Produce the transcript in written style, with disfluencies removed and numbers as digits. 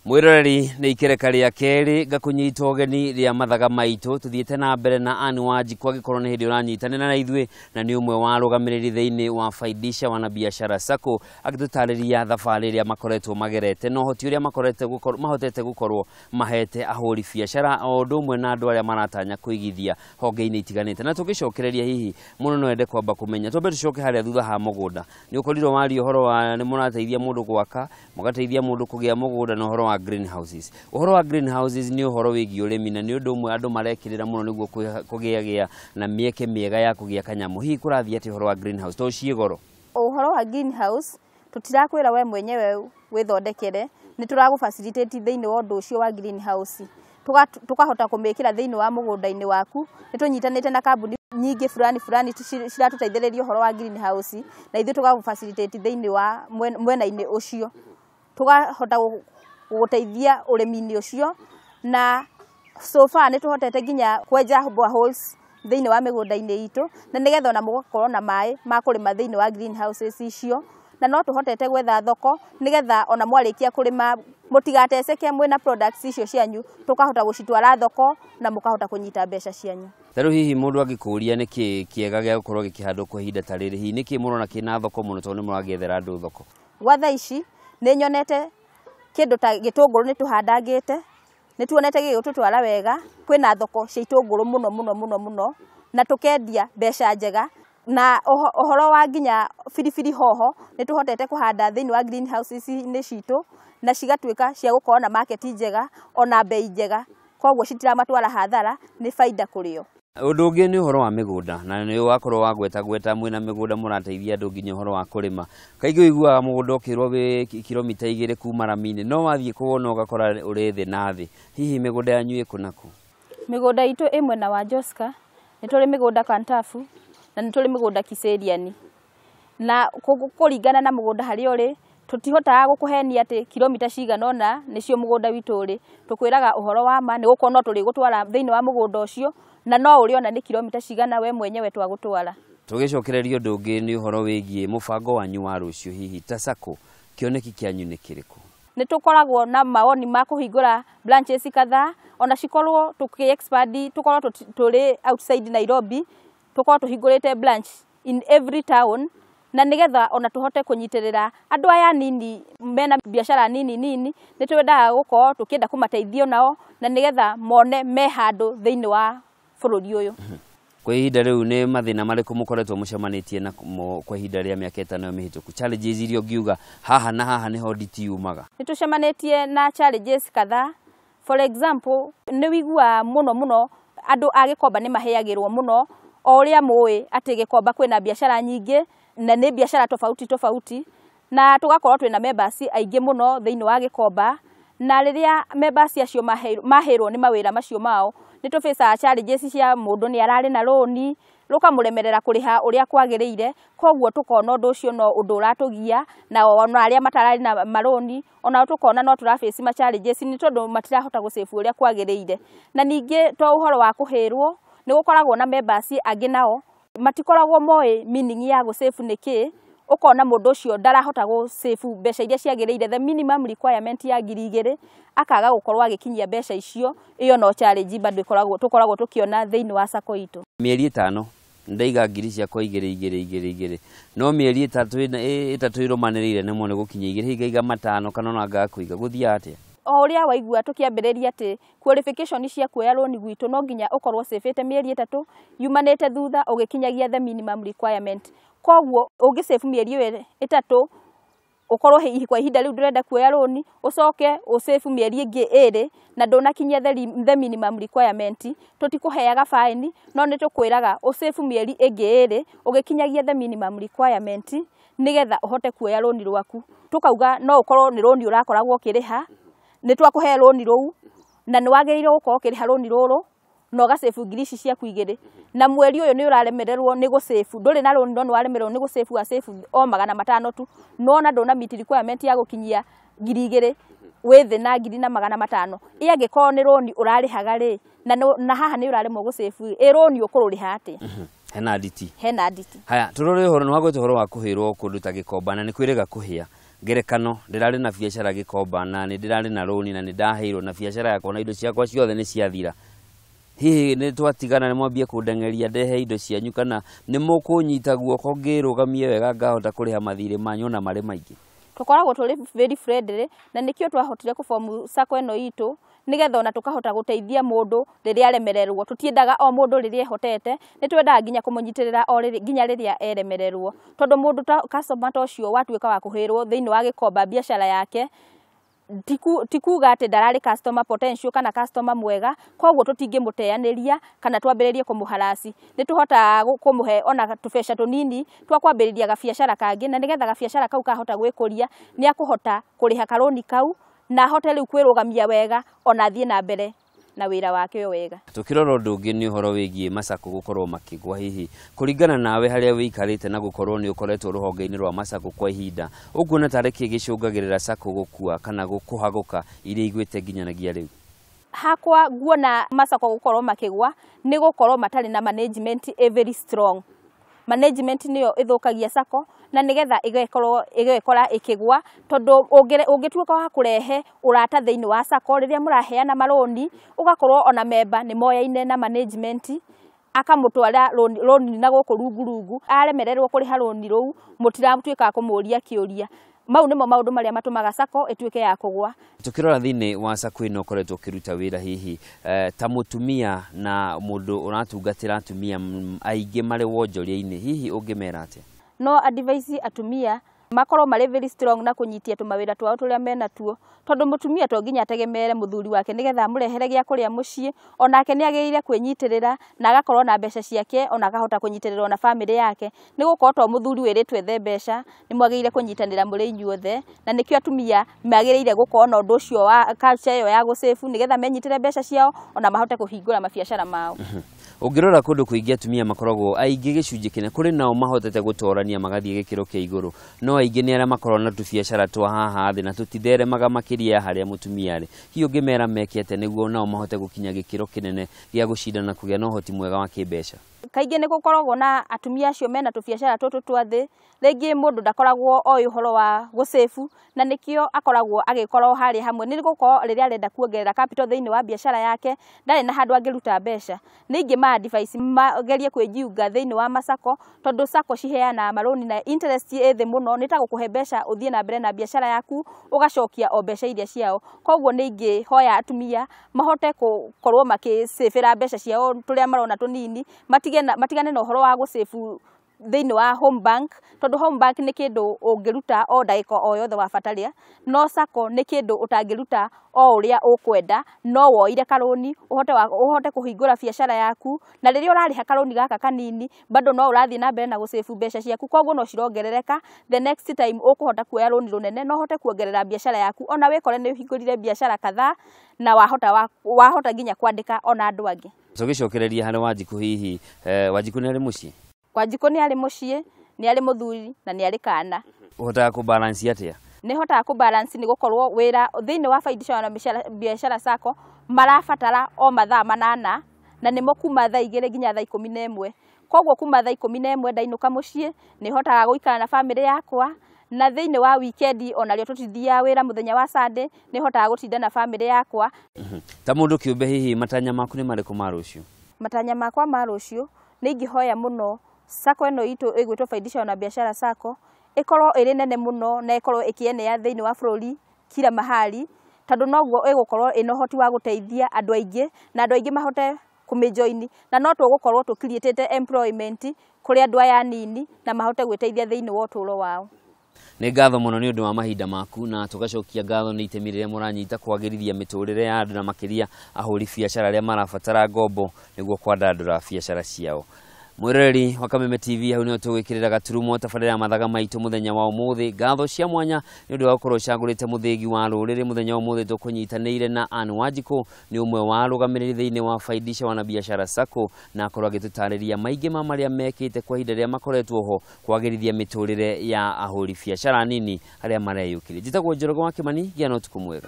Mwiroreri ni ikereka ria keri gakunyita ugeni ria mathaga maitu tuthiete na mbere na Anne Wanjiku agikorwo ni hindi uranyitanira na ithue na ni umwe wa rugamiriri thiini wa Faidisha Wanabiashara Sacco agitutariria thabari ria makoretwo magerete no hoti uria mahotete gukorwo mahete ahuri biashara o undu umwe na andu aria maratanya kuigithia honge-ini itiganite na tugicokereria hihi muno no ende kwamba kumenya twambe tucoke haria thutha ha mugunda ni ukorirwo wari uhoro wa ni murateithia mundu gwaka mugateithia mundu kugia mugunda na uhoro wa greenhouses. Uhoro wa greenhouses ni uhoro wigi urimi na ni undu umwe andu marekirira muno niguo kugiagia na mieke miega ya kugia kanyamu. Hihi kurathia ati uhoro wa greenhouse to ciigoro? Uhoro wa greenhouse tutirakwira we mwenyewe withondekere ni turagu facilitate thiini wa undu ucio wa greenhouse tukahota kumikira thiini wa mugunda-ini waku ni tunyitanite na kambuni nyingi fulani ciratuteithiriria uhoro wa greenhouse na ithu tugagu facilitate thiini wa mwena-ini ucio tukahota guteithia urimi-ini ucio na so far ni tuhotete ginya kwenja boreholes thiini wa migunda-ini itu na nigetha ona mugakorwo na mai ma kurima thiini wa greenhouses icio na no tuhotete gwetha thoko nigetha ona mwarikia kurima mutigateceke mwena products icio cianyu tukahota gucitwara thoko na mukahota kunyita mbeca cianyu. Taru hihi mundu agikuria niki kiega gia gukorwo gikihandwo kwa ihinda ta riri hihi niki murona kina thoko muno tondu muragiethera andu thoko? Watha ici ni nyonete kindu ta gitunguru ni tuhandangite ni tuonete gigututwara wega kwina thoko cia itunguru muno na tukendia mbeca njega na ohoro wa ginya firifiri hoho ni tuhotete kuhanda thiini wa greenhouses ni citu na cigatuika cia gukorwo na market njega ona bei njega kogwo citiramatwara hathara ni faida kurio. Undu ungi ni uhoro wa migunda na ni wakorwo wa gweta mwina migunda murateithia andu nginya uhoro wa kurima kaingi uiguaga mugunda ukirwo wi kilomita 2 kuma Ramini no wathie kuwona ugakora uri thi na thi hihi migunda yanyu ikunaku? Migunda itu imwe na wa Joska ni tuli migunda Kantafu na ni tuli migunda Kiseriani na kuringana na mugunda hari uri tutihotaga gukuhenia ati kilomita cigana ona nicio mugunda witu uri tukwiraga uhoro wa ma ni gukorwo no tuli gutwara thiini wa mugunda ucio na no uri ona ni kilomita cigana we mwenyewe twa gutwara. Tugicokereria undu ungi ni uhoro wigie mubango wanyu wa rucio hihi ta Sacco kioneki kianyu ni kiriku? Ni tukoragwo na maoni ma kuhingura branches kadhaa ona cikorwo tuki-expand tukorwo tuli outside Nairobi tukorwo tuhingurite branch in every town na nigetha ona tuhote kunyitirira andu aya nini mena biashara nini ni twendaga gukorwo tukienda kumateithia nao na nigetha mone me handu thiini wa bururi uyu. Kwa ihinda riu ni mathina mariku mukoretwo mucemanitie na kwa ihinda ria miaka 5 mihituku challenges irio ngiuga haha na haha niho nditi yumaga? Ni tucemanitie na challenges kadhaa. For example ni wigua muno andu agikomba ni maheagirwo muno o uria muwi ati gikomba kwina biashara nyingi na ni biashara tofauti na tugakorwo twina members aingi muno thiini wa gikomba na riria members acio mahirwo ni mawira macio mao ni tuface challenges cia mundu ni arari na loan rukamuremerera kuriha uria kwagiriire kogwo tukona undu ucio no undu uratugia na ona aria matarari na maroni ona tukona no turaface ma challenges ni tondu matirahota gusefu uria kwagiriire na ningi to uhoro wa kuhirwo ni gukoragwo na members angi nao matikoragwo moi meaning ya gusefu niki ukona mundu ucio ndarahota gusefu mbeca iria ciagiriire the minimum requirement ya 2,000 akaga gukorwo agikinyia mbeca icio iyo no challenge bado tukoragwo tukiona thiini wa Sacco itu. Mieri 5 ndaiga ngiri ciakwa 2 no mieri 3 irumanirire nimo ni gukinya 2 higa 5 kana ona ngakuiga guthia atia? O uria waigua tukiambiriria ati qualification cia kuoya loan gwitu no nginya ukorwo safete mieri 3 yumanite thutha ugikinyagia the minimum requirement kogwo ungisafe mieri 3 ukorwo hihi kwa ihinda riu ndurenda kuoya loan ucoke usafe mieri ingi 2 na ndunakinyia the minimum requirement tutikuheaga fine no ni tukwiraga usafe mieri ingi 2 ugikinyagia the minimum requirement nigetha uhote kuoya loan rwaku tukauga no ukorwo ni loan urakoragwo ukiriha ni twakuhe loan ruu na ni wagiriire gukorwo ukiriha loan ruru no ga save ngiri ici ciaku igiri na mweri uyu ni uraremererwo ni gu save nduri na roni no waremererwo ni gu save wa save o 500 tu no na ndona meet requirement ya gukinyia ngiri igiri wethe na ngiri na 500 iya ngiko ni roni urarihaga ri na haha ni uraremwo gu save roni ukururiha ati hena nditi haya turore horo no gwe horo wa kuhirwo kundu ta gikomba na ni kwirega kuhia ngerekano ndirari na biashara gikomba na ni ndirari na roni na ni ndaheirwo na biashara yakwa na indo ciakwa ciothe ni ciathira hihi ni twatigana ni mwambie kundengeria ndehe indo cianyu kana ni mukunyita guoko ngirugamie wega ngahota kuriha mathire manyu na mari maingi tukoragwo tuli very friendly na nikio twahotire ku form sako eno itu nigetha ona tukahota guteithia mundu riria aremererwo tutiendaga o mundu riria ehotete ni twendaga nginya kumunyitirira o nginya riria eremererwo tondu mundu ta customer tocio watuika wa kuhirwo thiini wa gikomba biashara yake tikuga ati ndarari customer potential kana customer mwega kogwo tutingimuteaniria kana twambiririe kumuharasi ni tuhota kumuhe ona tubesha tunini twakwambiriria gabiashara kangi na nigetha gabiashara kau kahota gwikuria ni akuhota kuriha karoni kau na hote riu kwirugamia wega ona thie na mbere na wira wake wega tukirora ndungi ni uhoro wigie Masako gukorwo makigwa hihi kuringana nawe haria wikarite na gukorwo ni ukoretwo ruhonge-ini rwa Masako kwa ihinda ukuona tariki gicungagirira Sako gukua kana gukuhaguka iria igwite nginyanagia riu hakwa nguona Masako gukorwo makigwa ni gukorwo matari na management very strong management niyo ithukagia Sako na nigetha igekora ikigwa tondu ungituika wa kurehe urata thiini wa Sako riria muraheana maroni ugakorwo ona member ni moyaine na management akamutwara roni na guku rungu aremererwo kuriha roni ruu mutiratuika kumuria kiuria mau nimo maundu maria matumaga Sako ituike ya kugwa tukirora thiini wa Sako ino koretwo kiruta wira hihi ta mutumia na mundu unatungatira atumia aingi mari wonjoria-ini hihi ungimera atia no advice atumia makorwo mari very strong na kunyitia tumawira twao turia mena tuo tondu mutumia to nginya tegemere muthuri wake nigetha murehere gya kuria mucii onake ni ageire kwinyitirira na agakorwo na mbeca ciake ona akahota kunyitirira na family yake ni gukorwo to muthuri wiritwe the mbeca ni mwageire kunyitanira muri inyuothe na nikio atumia magereire gukorwo na undu ucio wa culture yo ya gusefu nigetha menyitire mbeca ciao ona mahote kuhingura mabiashara mao ungirora kundu kuingi atumia makoragwo aingi gicunji kine kuri nao mahotete gutorania magathie gikiro kia iguru no aingi ni aria makorwo na tubiashara twa haha thi na tutitheremaga makiria haria mutumia ri hiyo ngimera mekete niguo nao mahote gukinya gikiro kinene gia gucindana kugia na uhoti mwega wa kimbeca kaingi ni gukoragwo na atumia acio mena tubiashara tutu twathi ringi mundu ndakoragwo oi uhoro wa gusefu na nikio akoragwo agikorwo hari hamwe ni gukorwo riria arenda kuongerera capital thiini wa biashara yake ndari na handu angiruta mbeca ningi ma advice magerie kwijiunga thiini wa Masako tondu Sako ciheana maroni na interest ethi muno ni ta gukuhe mbeca uthie na mbere na biashara yaku ugacokia o mbeca iria ciao kogwo ningi hoya atumia mahote gukorwo makisefera mbeca ciao turia marona tunini matigane na uhoro wa gusefu thiini wa home bank tondu home bank ni kindu ungiruta o ndaiko o yothe wabataria no Sako ni kindu utangiruta o uria ukwenda no woire karoni uhote kuhingura biashara yaku na riria urariha karoni gaka kanini bado no urathie na mbere na gusefu mbeca ciaku kogwo no cirongerereka the next time ukuhota kuoya roni runene no hote kuongerera biashara yaku ona wikore ni uhingurire biashara kadhaa na wahota nginya kwandika ona andu angi tugicokereria hari Wanjiku hihi Wanjiku ni ari mucii Wanjiku ni ari mucii ni ari muthuri na ni ari kana uhotaga ku balance atia ni hotaga ku balance ni gukorwo wira thiini wa Faidisha na biashara Sako marafatara o mathaa 8 na nimo kuma thaa 2 nginya thaa 11 kogwo kuma thaa 11 ndainuka mucii ni hotaga guikara na family yakwa na thiini wa weekend onario tutithia wira muthenya wa Sunday ni hotaga gutinda na family yakwa ta mundu kiumbe hihi matanya maku ni mariku ma rucio matanya makwa ma rucio ni ingihoya muno Sako eno itu igwitwo Faidisha na biashara Sako ikorwo iri nene muno na ikorwo ikienea thiini wa bururi kila mahali tondu noguo igukorwo ina hoti wa guteithia andu aingi na andu aingi mahote kumijoini na no tugukorwo tukirietete employment kuri andu aya nini na mahote gwiteithia thiini wa uturo wao ni ngatho muno ni undu wa mahinda maku na tugacokia ngatho ni itemi riria muranyita kwagirithia miturire ya andu na makiria ahuri biashara aria marabatara ngombo niguo kwandandura biashara ciao Mwiroreri wa Kameme TV hau nio tugwikirira gaturumo tabarira ya mathaga maitu muthenya wa umuthi. Ngatho cia mwanya ni undu wa gukorwo cagurite muthigi wa ruriri muthenya wa umuthi tukunyitanire na Anne Wanjiku ni umwe wa arugamiriri thiini wa Faidisha Wanabiashara Sacco na akorwo agitutariria maingi ma maria mekite kwa ihinda ria makoretwo ho kwagirithia miturire ya ahuri biashara nini aria mareyukiria. Njitagwo Njoroge wa Kimani, gia no tukumwega.